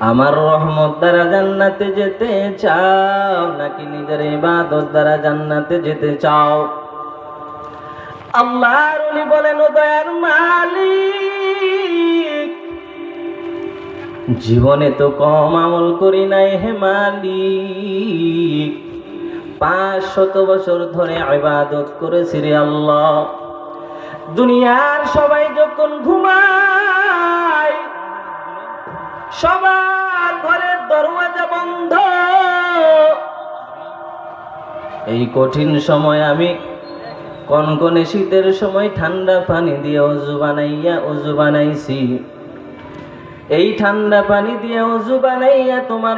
আমার রহমত দ্বারা জান্নাতে যেতে চাও নাকি নিজের ইবাদত দ্বারা জান্নাতে যেতে চাও? আল্লাহর ওলি বলেন, ও দয়ার মালিক, জীবনে তো কম আমল করি নাই হে মালিক, 500 বছর ধরে ইবাদত করেছি রে আল্লাহ। দুনিয়ার সবাই যখন ঘুমায়, সবার ঘরের দরওয়াজা বন্ধ, এই কঠিন সময় আমি কনকনে শীতের সময় ঠান্ডা পানি দিয়ে অজু বানাইছি। এই ঠান্ডা পানি দিয়ে অজু বানাইয়া তোমার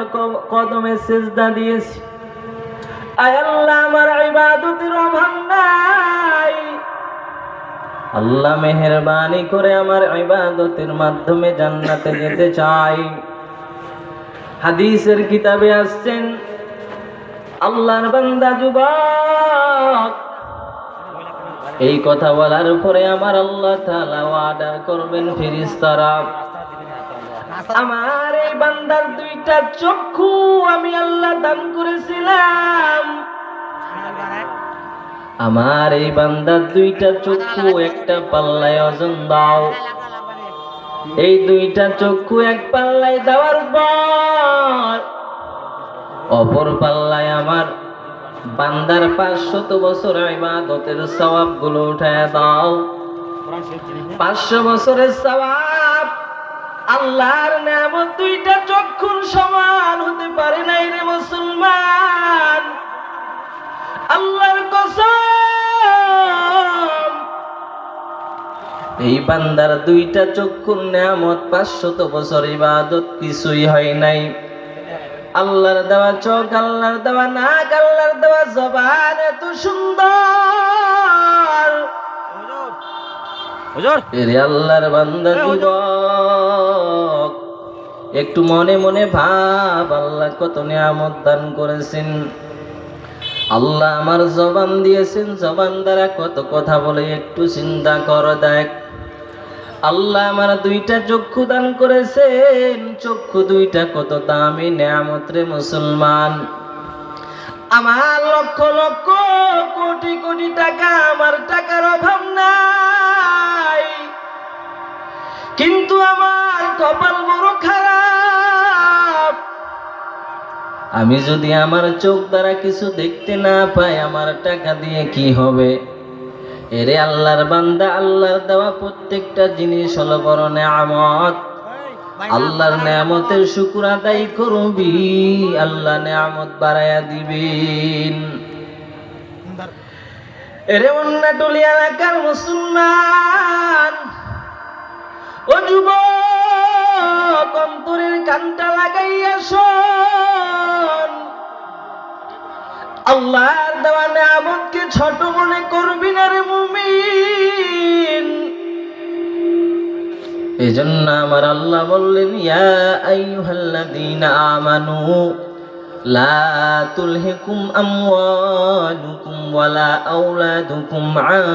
কদমে সিজদা দিয়েছি। আয় আল্লাহ, আমার ইবাদতের অভাব নাই। আল্লাহ মেহেরবানি করে আমার ইবাদতের মাধ্যমে জান্নাতে যেতে চাই। হাদিসের কিতাবে আসছেন, আল্লাহর বান্দা যুবক এই কথা বলার পরে আমার আল্লাহ তাআলা ওয়াদা করবেন, ফেরেশতারা, আমার এই বান্দার 2টা চক্ষু আমি আল্লাহ দান করেছিলাম, আমার এই বান্দার 2টা চক্ষু একটা পাল্লায় ওজন দাও। এই 2টা চক্ষু এক পাল্লায় দেওয়ার পর অপর পাল্লায় আমার বান্দার 500 বছর ইবাদতের সওয়াবগুলো উঠায় দাও। 500 বছরের সওয়াব আল্লাহর নিয়ামত 2টা চক্ষুর সমান হতে পারে নাই রে মুসলমান। আল্লাহর কসম, এই বান্দার 2টা চক্ষুর নিয়ামত 500 বছর ইবাদত কিছুই হয় নাই। আল্লাহর দেওয়া চোখ, আল্লাহর দেওয়া নাক, আল্লাহর দেওয়া জবান এত সুন্দর। এরে আল্লাহর বান্দা যুবক, একটু মনে মনে ভাব, আল্লাহ কত নিয়ামত দান করেছেন। আল্লাহ আমার জবান দিয়েছেন, জবান দ্বারা কত কথা বলে একটু চিন্তা কর দেখ। আল্লাহ আমার 2টা চক্ষু দান করেছেন, চক্ষু 2টা কত দামি নিয়ামত রে মুসলমান। আমার লক্ষ লক্ষ কোটি কোটি টাকা, আমার টাকার অভাব নাই, কিন্তু আমার কপাল বড় খারাপ। আমি যদি আমার চোখ দ্বারা কিছু দেখতে না পাই, আমার টাকা দিয়ে কি হবে? এরে আল্লাহর বান্দা, আল্লাহর দেওয়া প্রত্যেকটা জিনিস হলো বড় নিয়ামত। আল্লাহর নিয়ামতের শুকর আদায় করবি, আল্লাহ নিয়ামত বাড়ায়া দিবেন। এরে অন্যটুলি এলাকার মুসলমান, ও যুবক, অন্তরের কানটা লাগাইয়া শোন, আল্লাহর দেওয়া নিয়ামতকে ছোট মনে করবি না রে মুমিন। এজন্য আমার আল্লাহ বললেন, ইয়া আইয়ুহাল্লাযীনা আমানু লা তুলহিকুম আমওয়ালুকুম ওয়ালা আওলাদুকুম আন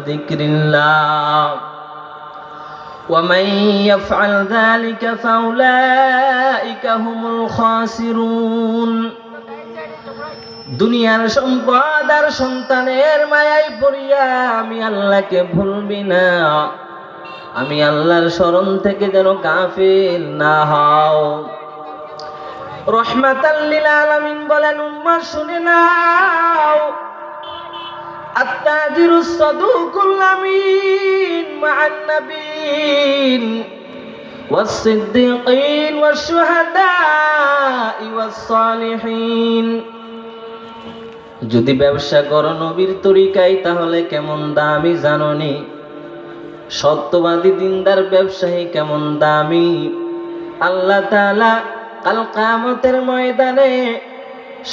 যিকরিল্লাহ ওয়া মান ইয়াফআল যালিকা ফাউলাইকা হুমুল খাসিরুন। দুনিয়ার সম্পদ আর সন্তানের মায়ায় পড়িয়া আমি আল্লাহকে ভুলবি না, আমি আল্লাহর শরণ থেকে যেন গাফিল না হও। রহমাতাল লিল আলামিন বলেন, উম্মাহ শুনে নাও, আত-তাজিরুস সাদুকুল আমিন মা'আন নাবিয়্যিন ওয়াস-সিদ্দীকিন ওয়াশ-শুহাদা'i ওয়াস-সালিহিন। যদি ব্যবসা করো নবীর তরিকায়, তাহলে কেমন দামি জানোনি? সত্যবাদী দিনদার ব্যবসায়ী কেমন দামি। আল্লাহ তাআলা কাল কিয়ামতের ময়দানে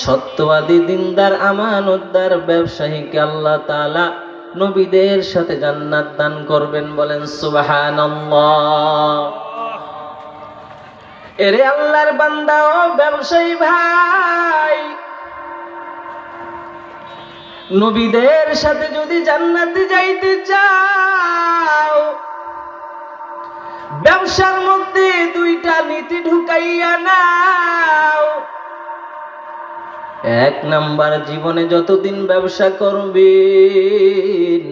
সত্যবাদী দিনদার আমানতদার ব্যবসায়ীকে আল্লাহ তাআলা নবীদের সাথে জান্নাত দান করবেন। বলেন সুবহানাল্লাহ। এরে আল্লাহর বান্দা ও ব্যবসায়ী ভাই, নবীদের সাথে যদি জান্নাতে যাইতে চাও, ব্যবসার মধ্যে দুইটা নীতি ঢুকাইয়া নাও। এক নাম্বার, জীবনে যতদিন ব্যবসা করবেন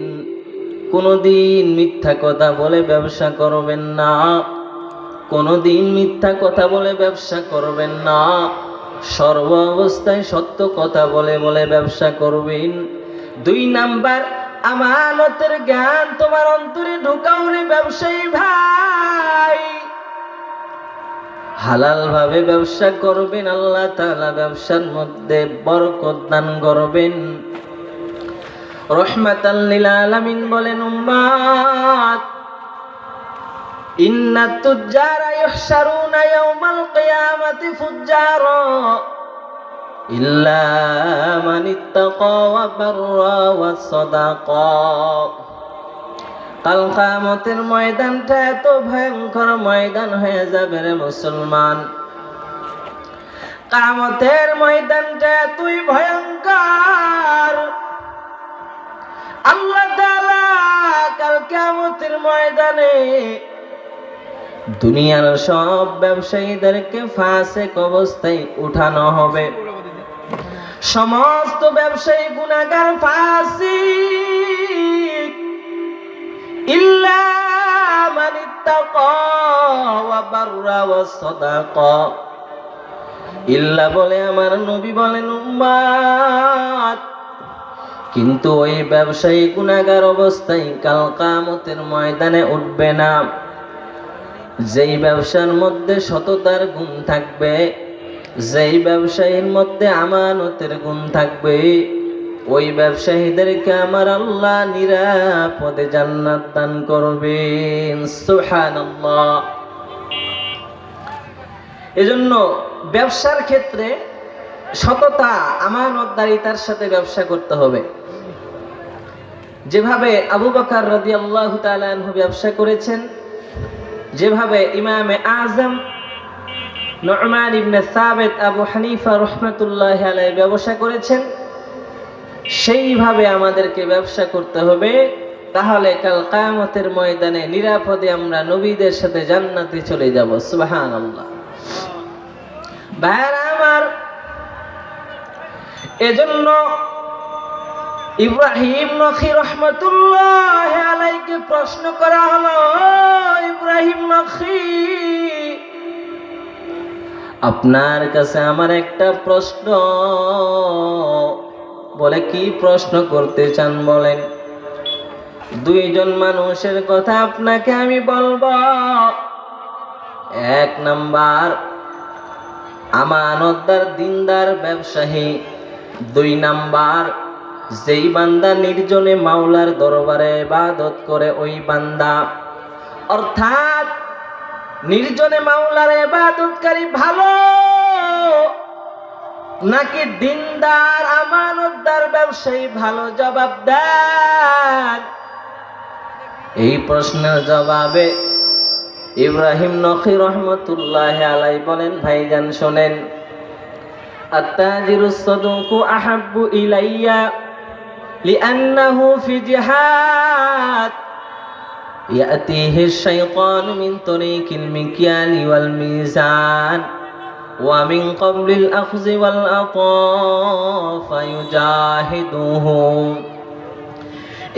কোনদিন মিথ্যা কথা বলে ব্যবসা করবেন না, কোনদিন মিথ্যা কথা বলে ব্যবসা করবেন না, সর্ব অবস্থায় সত্য কথা বলে বলে ব্যবসা করবেন। দুই নাম্বার, আমানতের জ্ঞান তোমার অন্তরে ঢুকাও রে ব্যবসায়ী ভাই। হালাল ভাবে ব্যবসা করবেন, আল্লাহ তাআলা ব্যবসার মধ্যে বরকত দান করবেন। রহমাতাল লিল আলামিন বলেন, উম্মাত ইন্নাত তুজ্জারা ইহশারুনা ইয়াওমাল কিয়ামাতি ফুজ্জারা ইল্লা মান ইত্তাকা ওয়া বাররা ওয়া সাদাকা। কাল কিয়ামতের ময়দানটা এত ভয়ঙ্কর ময়দান হয়ে যাবে রে মুসলমান। কিয়ামতের ময়দানটা এতই ভয়ঙ্কর, আল্লাহ তাআলা কাল কিয়ামতের ময়দানে দুনিয়ার সব ব্যবসায়ীদেরকে ফাসিক অবস্থায় উঠানো হবে। সমস্ত ব্যবসায়ী গুনাহগার ফাসিক, ইল্লা মান ইত্তাকা ওয়া বাররা ওয়া সাদাকা। ইল্লা বলে আমার নবী বলেন উম্মাত, কিন্তু ওই ব্যবসায়ী গুনাহগার অবস্থায় কাল কিয়ামতের ময়দানে উঠবে না। যেই ব্যবসার মধ্যে সততার গুণ থাকবে, যেই ব্যবসায়ীর মধ্যে আমানতের গুণ থাকবে, ওই ব্যবসায়ীদেরকে আমার আল্লাহ নিরাপদে জান্নাত দান করবেন। সুবহানাল্লাহ। এজন্য ব্যবসার ক্ষেত্রে সততা আমানতদারিতার সাথে ব্যবসা করতে হবে। যেভাবে আবু বকর রাদিয়াল্লাহু তাআলা আনহু ব্যবসা করেছেন, যেভাবে ইমামে আজম নু'মান ইবনে সাবিত আবু হানিফা রাহমাতুল্লাহি আলাইহি ব্যবসা করেছেন, সেইভাবে আমাদেরকে ব্যবসা করতে হবে। তাহলে কাল কিয়ামতের ময়দানে নিরাপদে আমরা নবীদের সাথে জান্নাতে চলে যাব। সুবহানাল্লাহ। ভাইরা আমার, এজন্য ইব্রাহিম নখী রাহমাতুল্লাহি আলাইহিকে প্রশ্ন করা হলো, ইব্রাহিম নখী, আপনার কাছে আমার একটা প্রশ্ন। বলে, কি প্রশ্ন করতে চান বলেন। দুইজন মানুষের কথা আপনাকে আমি বলবো। এক নাম্বার, আমানতদার দিনদার ব্যবসায়ী। দুই নাম্বার, যেই বান্দা নির্জনে মাওলার দরবারে ইবাদত করে ওই বান্দা। অর্থাৎ নির্জনে মাওলার ইবাদতকারী ভালো নাকি দিনদার আমানতদার ব্যবসায়ী ভালো? জবাব দেন। এই প্রশ্নের জবাবে ইব্রাহিম নখী রাহমাতুল্লাহি আলাইহি বলেন, ভাইজান শোনেন, আত-তাজিরুস সাদুকু আহাব্বু ইলাইয়া লিআন্নাহু ফি জিহাদ ইয়াতিহি আশ-শাইতানু মিন তরিকিল মিকয়ালি ওয়াল মিজান ওয়া মিন ক্বাবলিল আখযি ওয়াল আতা ফায়ুজাহিদুহু।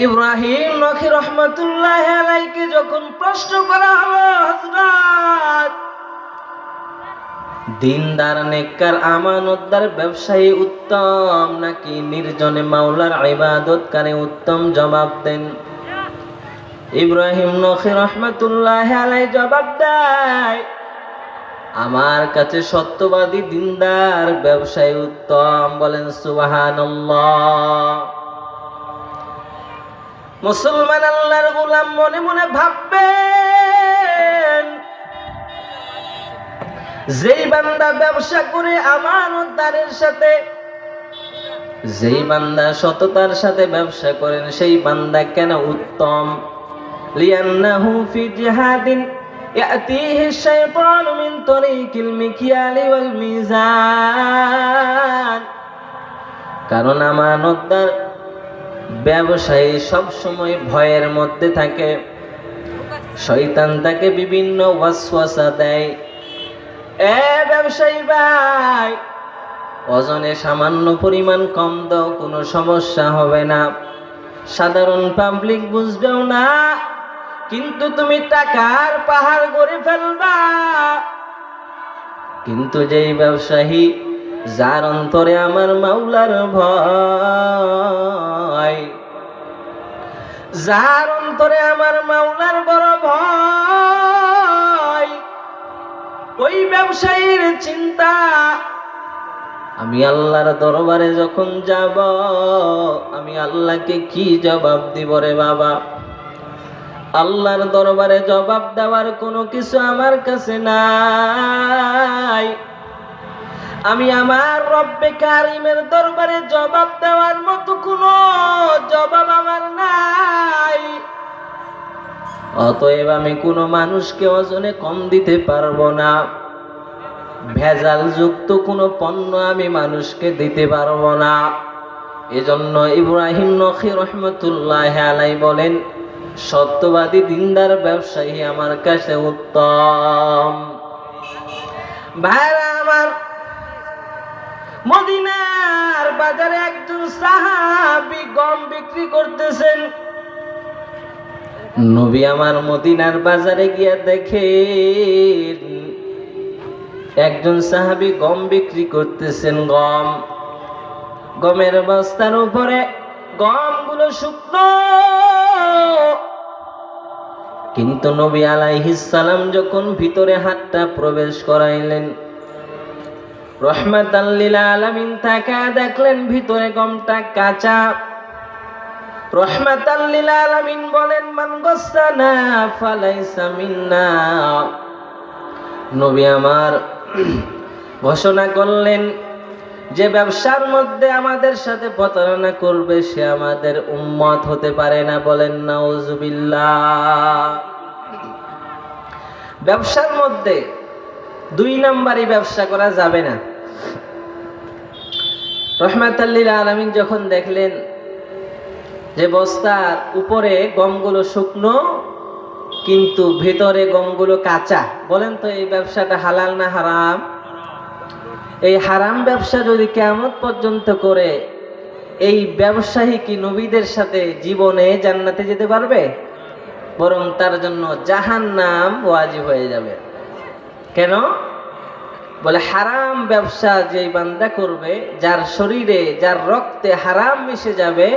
ইব্রাহিম নখী রাহমাতুল্লাহি আলাইহিকে যখন প্রশ্ন করা হলো, হযরত দিনদার নেককার আমানতদার ব্যবসায়ী উত্তম নাকি নির্জনে মাওলার ইবাদতকারী উত্তম? জবাব দেন। ইব্রাহিম নখী রাহমাতুল্লাহি আলাইহি জবাব দেয়, আমার কাছে সত্যবাদী দিনদার ব্যবসায়ী উত্তম। বলেন সুবহানাল্লাহ। মুসলমান আল্লাহর গোলাম মনে মনে ভাববেন, যেই বান্দা ব্যবসা করে আমানতদারের সাথে, যেই বান্দা সততার সাথে ব্যবসা করেন, সেই বান্দা কেন উত্তম? লিআন্নাহু ফি জিহাদিন ইয়াতিহি আশ-শাইতানু মিন তরিকিল মিকয়ালি ওয়াল মিজান। কারণ আমানতদার ব্যবসায়ী সব সময় ভয়ের মধ্যে থাকে, শয়তান তাকে বিভিন্ন ওয়াসওয়াসা দেয়, এ ব্যবসায়ী ভাই ওজনে সামান্য পরিমাণ কম দাও, কোনো সমস্যা হবে না, সাধারণ পাবলিক বুঝবেও না, কিন্তু তুমি টাকার পাহাড় গড়ে ফেলবা। কিন্তু যেই ব্যবসায়ী যার অন্তরে আমার মাওলার ভয়, যার অন্তরে আমার মাওলার বড় ভয়, ওই ব্যবসায়ীর চিন্তা আমি আল্লাহর দরবারে যখন যাব আমি আল্লাহকে কি জবাব দিব রে বাবা। আল্লাহর দরবারে জবাব দেওয়ার কোনো কিছু আমার কাছে নাই। আমি আমার রব্বে কারিমের দরবারে জবাব দেওয়ার মতো কোনো জবাব আমার নাই। অতএব আমি কোনো মানুষকে ওজনে কম দিতে পারবো না, ভেজাল যুক্ত কোনো পণ্য আমি মানুষকে দিতে পারবো না। এজন্য ইব্রাহিম নখী রহমতুল্লাহ আলাইহি বলেন, সত্যবাদী দিনদার ব্যবসায়ী আমার কাছে উত্তম। ভাইরা আমার, মদিনার বাজারে একজন সাহাবী গম বিক্রি করতেছেন। নবী আমার মদিনার বাজারে গিয়ে দেখেন একজন সাহাবী গম বিক্রি করতেছেন। গমের বস্তার উপরে গমগুলো শুকনো, কিন্তু নবী আলাইহিস সালাম যখন ভিতরে হাতটা প্রবেশ করাইলেন, রহমাতাল লিল আলামিন তাকায়া দেখলেন ভিতরে গমটা কাঁচা। রহমাতাল লিল আলামিন বলেন, মান গাসানা ফালাইসা মিন্না। নবী আমার ঘোষণা করলেন, যে ব্যবসার মধ্যে আমাদের সাথে প্রতারণা করবে সে আমাদের উম্মত হতে পারে না। বলেন নাউজুবিল্লাহ। ব্যবসার মধ্যে দুই নাম্বারই ব্যবসা করা যাবে না। রহমাতাল লিল আলামিন যখন দেখলেন যে বস্তার উপরে গমগুলো শুকনো কিন্তু ভিতরে গমগুলো কাঁচা, বলেন তো এই ব্যবসাটা হালাল না হারাম? এই হারাম ব্যবসা যদি কিয়ামত পর্যন্ত করে, এই ব্যবসায়ী কি নবীদের সাথে জীবনে জান্নাতে যেতে পারবে? বরং তার জন্য জাহান্নাম ওয়াজিব হয়ে যাবে। কেন? বলে হারাম ব্যবসা যেই বান্দা করবে, যার শরীরে যার রক্তে হারাম মিশে যাবে,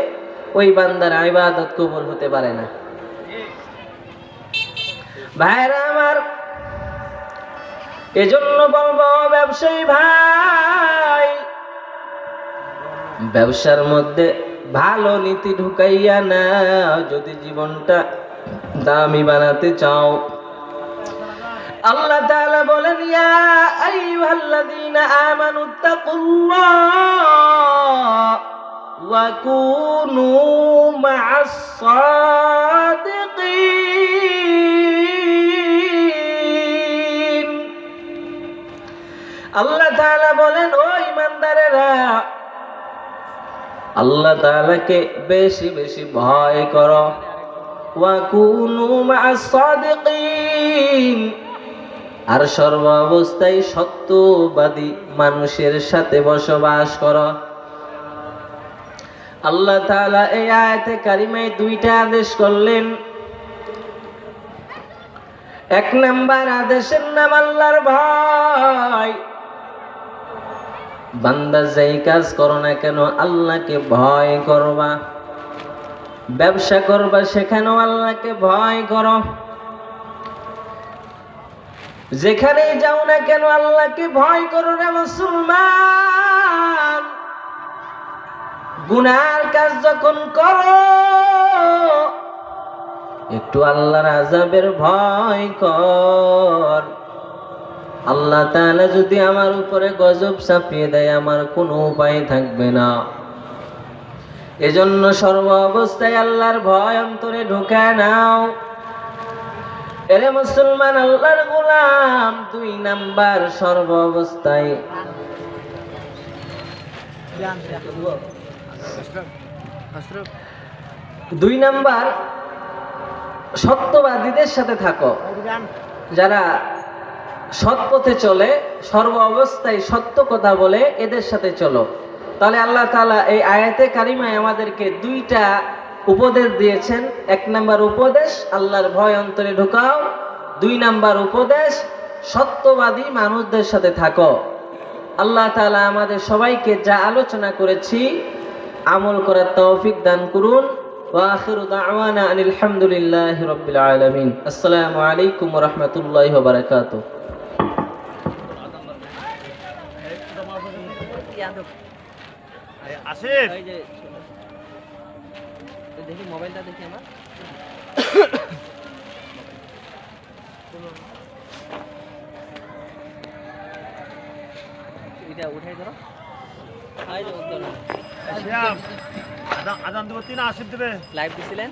ওই বান্দার ইবাদত কবুল হতে পারে না। ভাইরা আমার, এজন্য বলবো ব্যবসায়ী ভাই, ব্যবসার মধ্যে ভালো নীতি ঢুকাইয়া না, যদি জীবনটা দামি বানাতে চাও। আল্লাহ তাআলা বলেন, ইয়া আইয়ুহাল্লাযীনা আমানুত্তাকুল্লাহ ওয়া কুনু মা'আস সাদিকিন। আল্লাহ তাআলা বলেন, ও ঈমানদারেরা, আল্লাহ তাআলাকে বেশি বেশি ভয় করো। ওয়া কুনু মা'আস সাদিকিন, আর সর্ব অবস্থায় সত্যবাদী মানুষের সাথে বসবাস করো। আল্লাহ তাআলা এই আয়াতে কারিমায় দুইটা আদেশ করলেন। এক নাম্বার আদেশের নাম আল্লাহর ভয়। বান্দা যেই কাজ করো না কেন আল্লাহকে ভয় করবা। ব্যবসা করবা সেখানেও আল্লাহকে ভয় করো। যেখানেই যাও না কেন আল্লাহকে ভয় করো রে মুসলমান। গুনার কাজ যখন করো একটু আল্লাহর আযাবের ভয় কর। আল্লাহ তাআলা যদি আমার উপরে গজব চাপিয়ে দেয় আমার কোনো উপায় থাকবে না। এজন্য সর্ব অবস্থায় আল্লাহর ভয় অন্তরে ঢুকায় নাও। এরে মুসলমান, আল্লাহর গোলাম, দুই নাম্বার সর্ব অবস্থায় দুই নাম্বার সত্যবাদীদের সাথে থাকো, যারা সৎ পথে চলে, সর্ব অবস্থায় সত্য কথা বলে, এদের সাথে চলো। তাহলে আল্লাহ তাআলা এই আয়াতে কারিমায় আমাদেরকে দুইটা উপদেশ দিয়েছেন। এক নাম্বার উপদেশ, আল্লাহর ভয় অন্তরে ঢুকাও। 2 নাম্বার উপদেশ, সত্যবাদী মানুষদের সাথে থাকো। আল্লাহ তাআলা আমাদের সবাইকে যা আলোচনা করেছি আমল করার তৌফিক দান করুন। ওয়া আখিরু দাওয়ানা আনিল হামদুলিল্লাহি রাব্বিল আলামিন। আসসালামু আলাইকুম ওয়া রাহমাতুল্লাহি ওয়া বারাকাতুহু। আসিফ, দেখি মোবাইলটা দেখি আমার। এটা উঠাই ধরো। হাই রে উঠো না। শ্যাম, আজান দেবো 3 আসিফ দেবে। লাইভ দিছিলেন?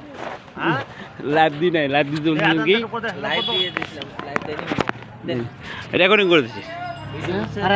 হ্যাঁ, লাইভ দি নাই, লাইভ দিতে এই আজান কি লাইভ থেকে দিয়ে দিছিলাম, লাইভ দেয়নি। রেকর্ডিং করে দিছিস।